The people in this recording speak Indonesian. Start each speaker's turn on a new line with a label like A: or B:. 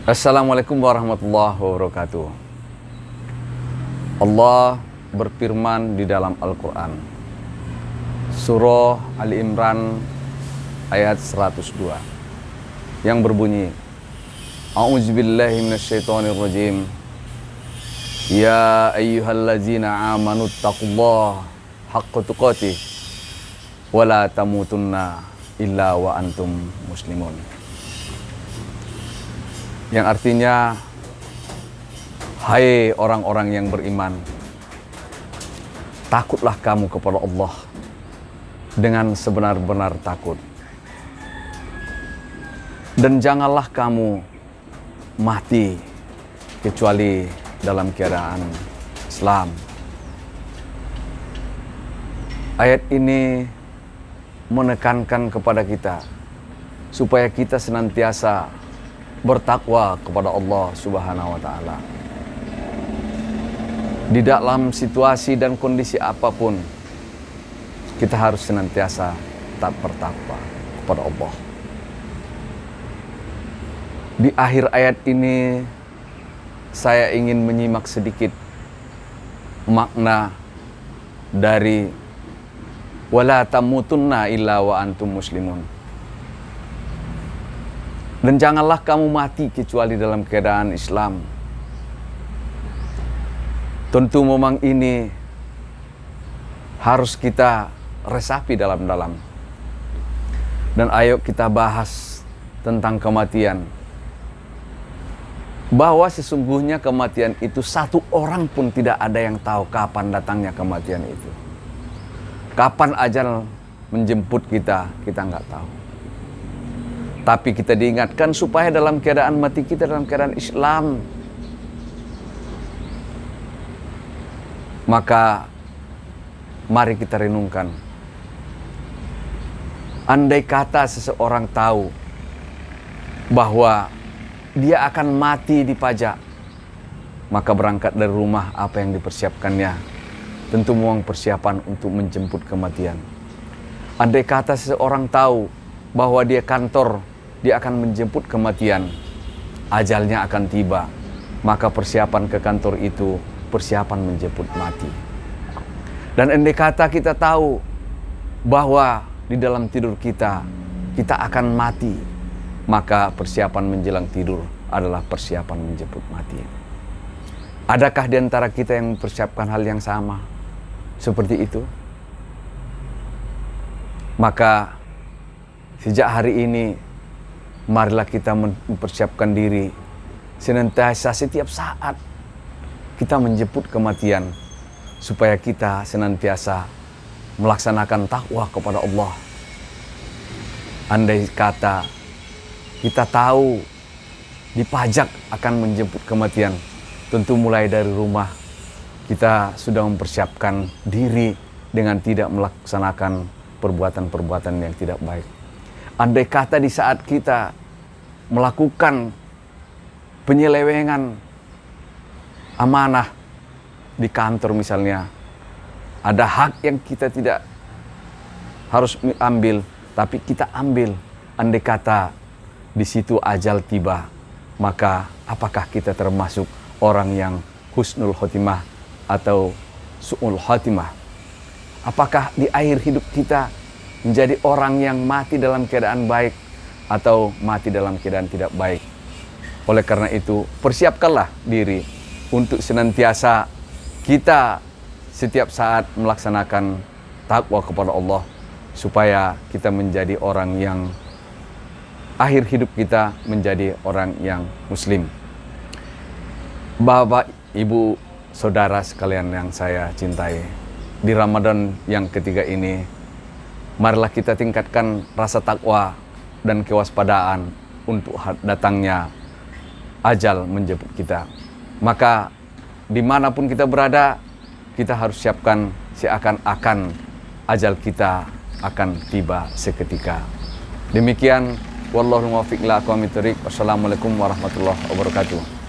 A: Assalamualaikum warahmatullahi wabarakatuh. Allah berfirman di dalam Al-Quran, Surah Ali Imran ayat 102, yang berbunyi, A'udzubillahi minasyaitonirrajim. Ya ayyuhallazina amanu taqullaha haqqa tuqatih wa la tamutunna illa wa antum muslimun. Yang artinya, hai orang-orang yang beriman, takutlah kamu kepada Allah dengan sebenar-benar takut. Dan janganlah kamu mati kecuali dalam keadaan Islam. Ayat ini menekankan kepada kita supaya kita senantiasa bertakwa kepada Allah Subhanahu wa Ta'ala. Di dalam situasi dan kondisi apapun, kita harus senantiasa tetap bertakwa kepada Allah. Di akhir ayat ini, saya ingin menyimak sedikit makna dari wala tamutunna illa wa antum muslimun. Dan janganlah kamu mati kecuali dalam keadaan Islam. Tentu memang ini harus kita resapi dalam-dalam. Dan ayo kita bahas tentang kematian. Bahwa sesungguhnya kematian itu satu orang pun tidak ada yang tahu kapan datangnya kematian itu. Kapan ajal menjemput kita nggak tahu. Tapi kita diingatkan supaya dalam keadaan mati kita dalam keadaan Islam. Maka mari kita renungkan. Andai kata seseorang tahu bahwa dia akan mati di pajak, maka berangkat dari rumah apa yang dipersiapkannya, tentu memang persiapan untuk menjemput kematian. Andai kata seseorang tahu bahwa dia kantor, dia akan menjemput kematian, ajalnya akan tiba, maka persiapan ke kantor itu persiapan menjemput mati. Dan andai kata kita tahu bahwa di dalam tidur kita akan mati, maka persiapan menjelang tidur adalah persiapan menjemput mati. Adakah di antara kita yang mempersiapkan hal yang sama seperti itu? Maka sejak hari ini, marilah kita mempersiapkan diri senantiasa setiap saat kita menjemput kematian, supaya kita senantiasa melaksanakan takwa kepada Allah. Andai kata kita tahu dipajak akan menjemput kematian, tentu mulai dari rumah kita sudah mempersiapkan diri dengan tidak melaksanakan perbuatan-perbuatan yang tidak baik. Andai kata di saat kita melakukan penyelewengan amanah di kantor misalnya, ada hak yang kita tidak harus ambil, tapi kita ambil. Andai kata di situ ajal tiba, maka apakah kita termasuk orang yang husnul khotimah atau su'ul khotimah? Apakah di akhir hidup kita menjadi orang yang mati dalam keadaan baik atau mati dalam keadaan tidak baik? Oleh karena itu, persiapkanlah diri untuk senantiasa kita setiap saat melaksanakan takwa kepada Allah, supaya kita menjadi orang yang akhir hidup kita menjadi orang yang muslim. Bapak, Ibu, Saudara sekalian yang saya cintai, di Ramadan yang ketiga ini, marilah kita tingkatkan rasa takwa dan kewaspadaan untuk datangnya ajal menjemput kita. Maka dimanapun kita berada, kita harus siapkan seakan-akan ajal kita akan tiba seketika. Demikian, wallahu muwaffiq ila aqwamit thoriq. Wassalamualaikum warahmatullahi wabarakatuh.